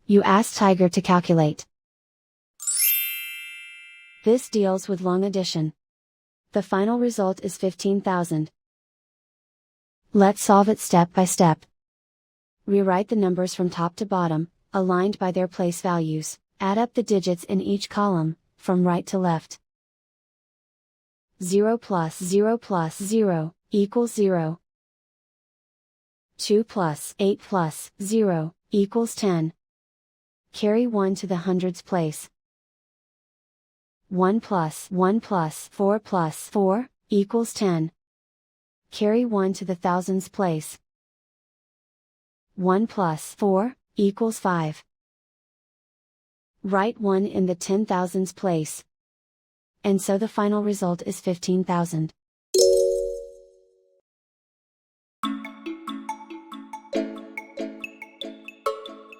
You ask Tiger to calculate. This deals with long addition. The final result is 15,000. Let's solve it step by step. Rewrite the numbers from top to bottom, aligned by their place values. Add up the digits in each column, from right to left. 0 plus 0 plus 0, equals 0. 2 plus 8 plus 0, equals 10. Carry 1 to the hundreds place. 1 plus 4 plus 4, equals 10. Carry 1 to the thousands place. 1 plus 4, equals 5. Write 1 in the 10,000s place. And so the final result is 15,000.